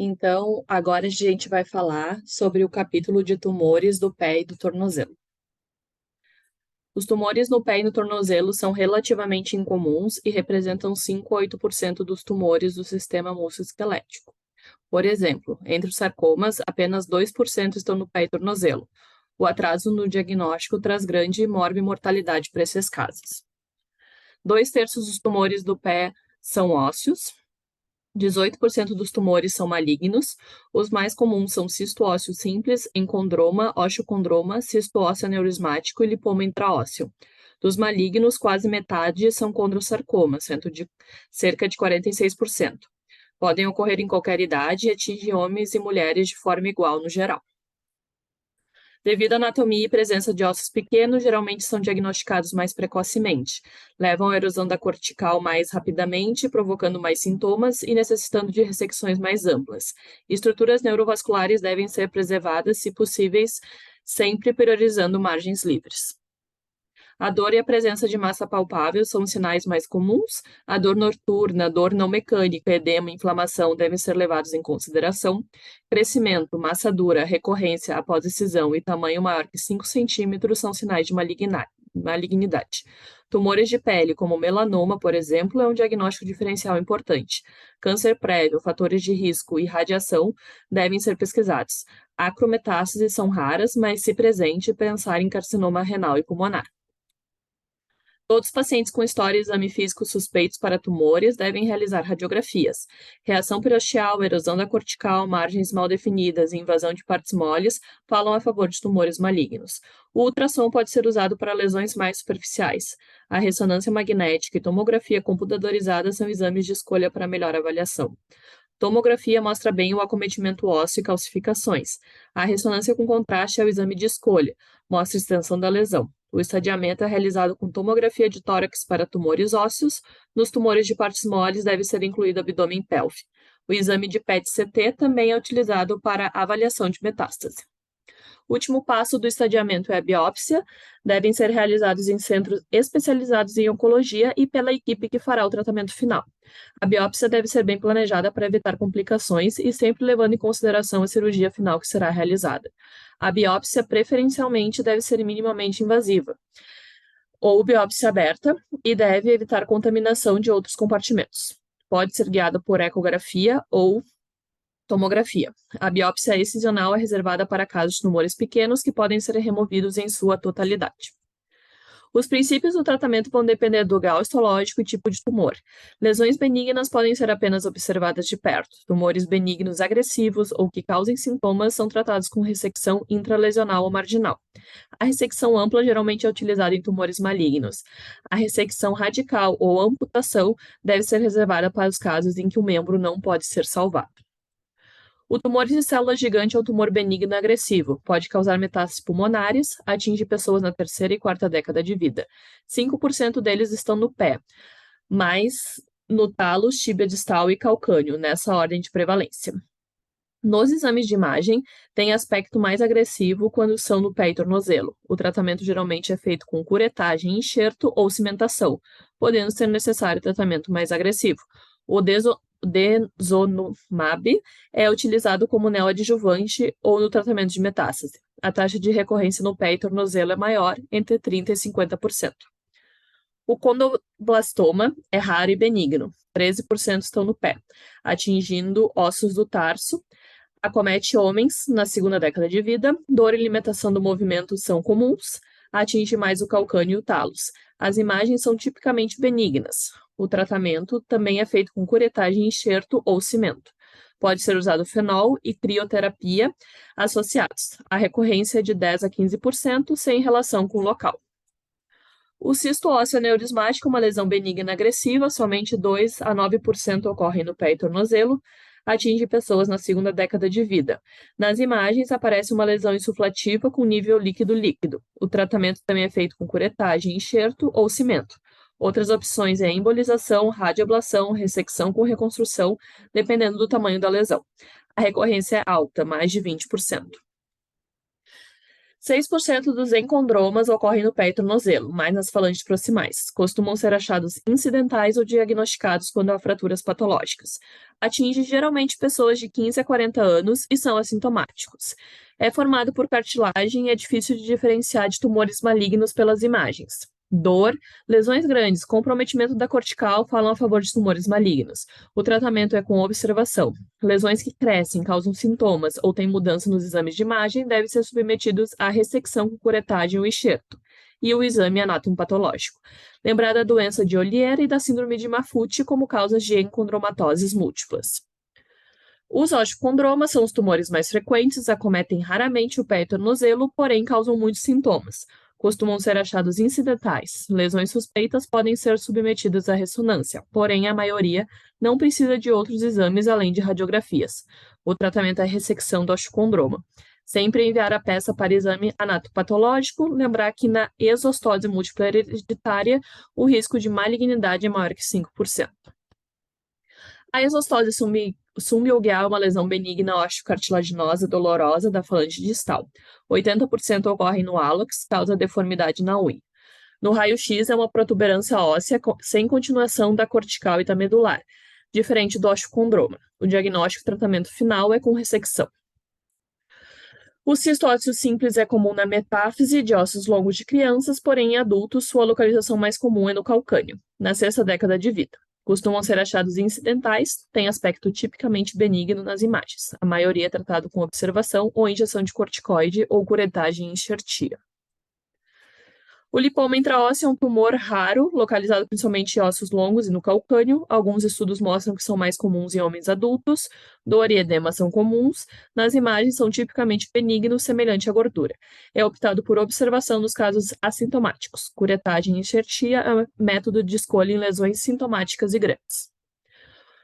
Então, agora a gente vai falar sobre o capítulo de tumores do pé e do tornozelo. Os tumores no pé e no tornozelo são relativamente incomuns e representam 5 a 8% dos tumores do sistema musculoesquelético. Por exemplo, entre os sarcomas, apenas 2% estão no pé e tornozelo. O atraso no diagnóstico traz grande morbimortalidade para esses casos. 2/3 dos tumores do pé são ósseos, 18% dos tumores são malignos. Os mais comuns são cisto ósseo simples, encondroma, osteocondroma, cisto ósseo aneurismático e lipoma intraósseo. Dos malignos, quase metade são condrosarcoma, sendo de cerca de 46%. Podem ocorrer em qualquer idade e atingem homens e mulheres de forma igual no geral. Devido à anatomia e presença de ossos pequenos, geralmente são diagnosticados mais precocemente. Levam à erosão da cortical mais rapidamente, provocando mais sintomas e necessitando de ressecções mais amplas. Estruturas neurovasculares devem ser preservadas, se possíveis, sempre priorizando margens livres. A dor e a presença de massa palpável são os sinais mais comuns. A dor noturna, dor não mecânica, edema e inflamação devem ser levados em consideração. Crescimento, massa dura, recorrência após excisão e tamanho maior que 5 centímetros são sinais de malignidade. Tumores de pele, como melanoma, por exemplo, é um diagnóstico diferencial importante. Câncer prévio, fatores de risco e radiação devem ser pesquisados. Acrometástases são raras, mas, se presente, pensar em carcinoma renal e pulmonar. Todos os pacientes com história e exame físico suspeitos para tumores devem realizar radiografias. Reação periosteial, erosão da cortical, margens mal definidas e invasão de partes moles falam a favor de tumores malignos. O ultrassom pode ser usado para lesões mais superficiais. A ressonância magnética e tomografia computadorizada são exames de escolha para melhor avaliação. Tomografia mostra bem o acometimento ósseo e calcificações. A ressonância com contraste é o exame de escolha, mostra a extensão da lesão. O estadiamento é realizado com tomografia de tórax para tumores ósseos. Nos tumores de partes moles deve ser incluído abdômen e pelve. O exame de PET-CT também é utilizado para avaliação de metástase. O último passo do estadiamento é a biópsia. Devem ser realizados em centros especializados em oncologia e pela equipe que fará o tratamento final. A biópsia deve ser bem planejada para evitar complicações e sempre levando em consideração a cirurgia final que será realizada. A biópsia, preferencialmente, deve ser minimamente invasiva, ou biópsia aberta, e deve evitar contaminação de outros compartimentos. Pode ser guiada por ecografia ou tomografia. A biópsia excisional é reservada para casos de tumores pequenos que podem ser removidos em sua totalidade. Os princípios do tratamento vão depender do grau histológico e tipo de tumor. Lesões benignas podem ser apenas observadas de perto. Tumores benignos agressivos ou que causem sintomas são tratados com ressecção intralesional ou marginal. A ressecção ampla geralmente é utilizada em tumores malignos. A ressecção radical ou amputação deve ser reservada para os casos em que o membro não pode ser salvado. O tumor de célula gigante é um tumor benigno agressivo. Pode causar metástases pulmonares, atinge pessoas na terceira e quarta década de vida. 5% deles estão no pé, mas no talos, tíbia distal e calcâneo, nessa ordem de prevalência. Nos exames de imagem, tem aspecto mais agressivo quando são no pé e tornozelo. O tratamento geralmente é feito com curetagem, enxerto ou cimentação, podendo ser necessário tratamento mais agressivo. O denosumab é utilizado como neoadjuvante ou no tratamento de metástase. A taxa de recorrência no pé e tornozelo é maior, entre 30% e 50%. O condoblastoma é raro e benigno. 13% estão no pé, atingindo ossos do tarso. Acomete homens na segunda década de vida. Dor e limitação do movimento são comuns. Atinge mais o calcâneo e o talos. As imagens são tipicamente benignas. O tratamento também é feito com curetagem, enxerto ou cimento. Pode ser usado fenol e crioterapia associados. A recorrência é de 10% a 15%, sem relação com o local. O cisto ósseo aneurismático é uma lesão benigna agressiva, somente 2% a 9% ocorrem no pé e tornozelo, atinge pessoas na segunda década de vida. Nas imagens aparece uma lesão insuflativa com nível líquido-líquido. O tratamento também é feito com curetagem, enxerto ou cimento. Outras opções é embolização, radioablação, ressecção com reconstrução, dependendo do tamanho da lesão. A recorrência é alta, mais de 20%. 6% dos encondromas ocorrem no pé e tornozelo, mais nas falanges proximais. Costumam ser achados incidentais ou diagnosticados quando há fraturas patológicas. Atinge geralmente pessoas de 15 a 40 anos e são assintomáticos. É formado por cartilagem e é difícil de diferenciar de tumores malignos pelas imagens. Dor, lesões grandes, comprometimento da cortical falam a favor de tumores malignos. O tratamento é com observação. Lesões que crescem, causam sintomas ou têm mudança nos exames de imagem devem ser submetidos à ressecção com curetagem ou enxerto e o exame anatomopatológico. Lembrar da doença de Ollier e da síndrome de Maffucci como causas de encondromatoses múltiplas. Os osteocondromas são os tumores mais frequentes, acometem raramente o pé e tornozelo, porém causam muitos sintomas. Costumam ser achados incidentais. Lesões suspeitas podem ser submetidas à ressonância, porém a maioria não precisa de outros exames além de radiografias. O tratamento é a ressecção do osteocondroma. Sempre enviar a peça para exame anatopatológico, lembrar que na exostose múltipla hereditária o risco de malignidade é maior que 5%. A exostose subungueal é uma lesão benigna osteocartilaginosa dolorosa da falange distal. 80% ocorre no hálux, causa deformidade na unha. No raio-x é uma protuberância óssea sem continuação da cortical e da medular, diferente do osteocondroma. O diagnóstico e tratamento final é com ressecção. O cisto ósseo simples é comum na metáfise de ossos longos de crianças, porém em adultos sua localização mais comum é no calcâneo, na sexta década de vida. Costumam ser achados incidentais, têm aspecto tipicamente benigno nas imagens. A maioria é tratado com observação ou injeção de corticoide ou curetagem enxertia. O lipoma intraósseo é um tumor raro, localizado principalmente em ossos longos e no calcâneo. Alguns estudos mostram que são mais comuns em homens adultos. Dor e edema são comuns. Nas imagens, são tipicamente benignos, semelhante à gordura. É optado por observação nos casos assintomáticos. Curetagem e enxertia é um método de escolha em lesões sintomáticas e grandes.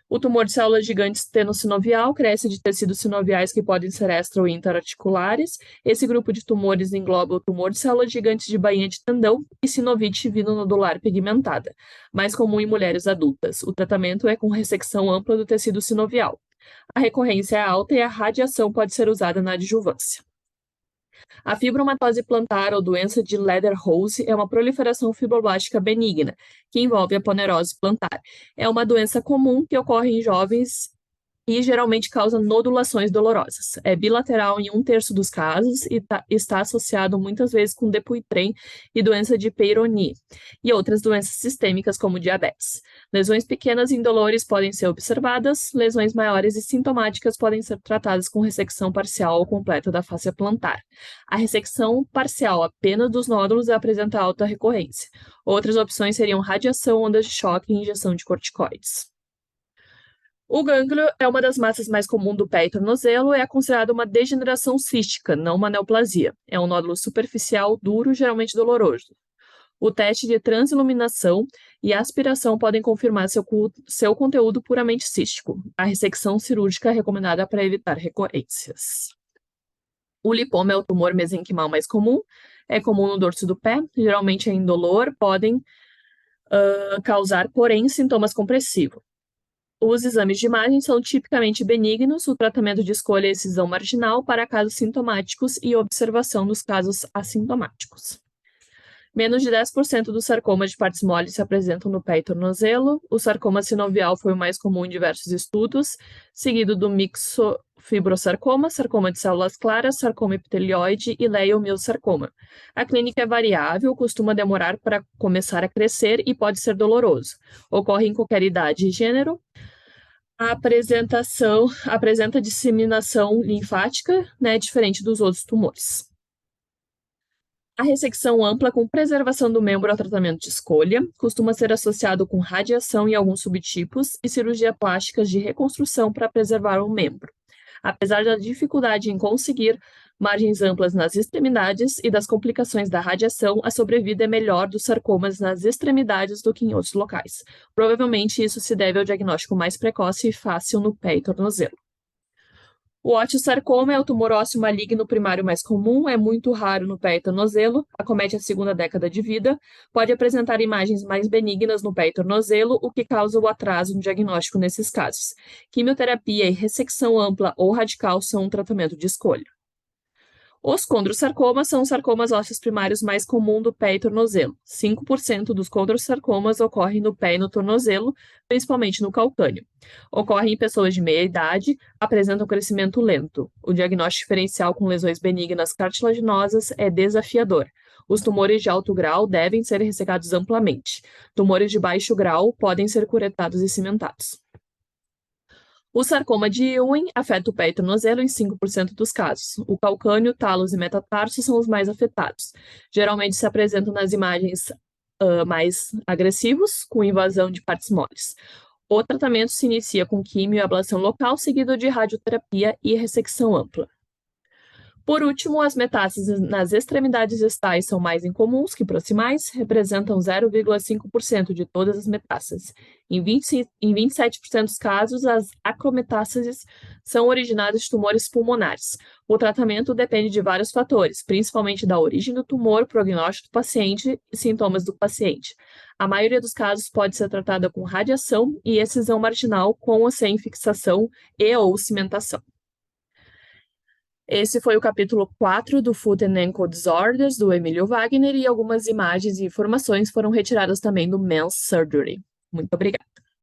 O tumor de células gigantes tenossinovial cresce de tecidos sinoviais que podem ser extra ou interarticulares. Esse grupo de tumores engloba o tumor de células gigantes de bainha de tendão e sinovite vino-nodular pigmentada, mais comum em mulheres adultas. O tratamento é com ressecção ampla do tecido sinovial. A recorrência é alta e a radiação pode ser usada na adjuvância. A fibromatose plantar ou doença de Ledder-Rose é uma proliferação fibroblástica benigna, que envolve a ponerose plantar. É uma doença comum que ocorre em jovens e geralmente causa nodulações dolorosas. É bilateral em 1/3 dos casos e está associado muitas vezes com Dupuytren e doença de Peyronie e outras doenças sistêmicas como diabetes. Lesões pequenas e indolores podem ser observadas, lesões maiores e sintomáticas podem ser tratadas com ressecção parcial ou completa da fáscia plantar. A ressecção parcial apenas dos nódulos apresenta alta recorrência. Outras opções seriam radiação, ondas de choque e injeção de corticoides. O gânglio é uma das massas mais comuns do pé e tornozelo e é considerado uma degeneração cística, não uma neoplasia. É um nódulo superficial, duro, geralmente doloroso. O teste de transiluminação e aspiração podem confirmar seu conteúdo puramente cístico. A ressecção cirúrgica é recomendada para evitar recorrências. O lipoma é o tumor mesenquimal mais comum, é comum no dorso do pé, geralmente é indolor, podem causar, porém, sintomas compressivos. Os exames de imagem são tipicamente benignos, o tratamento de escolha é excisão marginal para casos sintomáticos e observação nos casos assintomáticos. Menos de 10% dos sarcomas de partes moles se apresentam no pé e tornozelo. O sarcoma sinovial foi o mais comum em diversos estudos, seguido do mixofibrosarcoma, sarcoma de células claras, sarcoma epitelioide e leiomiosarcoma. A clínica é variável, costuma demorar para começar a crescer e pode ser doloroso. Ocorre em qualquer idade e gênero. A apresenta disseminação linfática, diferente dos outros tumores. A ressecção ampla com preservação do membro ao tratamento de escolha costuma ser associado com radiação em alguns subtipos e cirurgia plástica de reconstrução para preservar o membro. Apesar da dificuldade em conseguir margens amplas nas extremidades e das complicações da radiação, a sobrevida é melhor dos sarcomas nas extremidades do que em outros locais. Provavelmente isso se deve ao diagnóstico mais precoce e fácil no pé e tornozelo. O osteosarcoma é o tumor ósseo maligno primário mais comum, é muito raro no pé e tornozelo, acomete a segunda década de vida, pode apresentar imagens mais benignas no pé e tornozelo, o que causa o atraso no diagnóstico nesses casos. Quimioterapia e ressecção ampla ou radical são um tratamento de escolha. Os condrosarcomas são os sarcomas ósseos primários mais comuns do pé e tornozelo. 5% dos condrosarcomas ocorrem no pé e no tornozelo, principalmente no calcâneo. Ocorrem em pessoas de meia idade, apresentam crescimento lento. O diagnóstico diferencial com lesões benignas cartilaginosas é desafiador. Os tumores de alto grau devem ser ressecados amplamente. Tumores de baixo grau podem ser curetados e cimentados. O sarcoma de Ewing afeta o pé e tornozelo em 5% dos casos. O calcâneo, talos e metatarso são os mais afetados. Geralmente se apresentam nas imagens mais agressivos, com invasão de partes moles. O tratamento se inicia com quimio e ablação local, seguido de radioterapia e ressecção ampla. Por último, as metástases nas extremidades distais são mais incomuns que proximais, representam 0,5% de todas as metástases. Em 27% dos casos, as acrometástases são originadas de tumores pulmonares. O tratamento depende de vários fatores, principalmente da origem do tumor, prognóstico do paciente e sintomas do paciente. A maioria dos casos pode ser tratada com radiação e excisão marginal com ou sem fixação e ou cimentação. Esse foi o capítulo 4 do Foot and Ankle Disorders, do Emílio Wagner, e algumas imagens e informações foram retiradas também do Men's Surgery. Muito obrigada.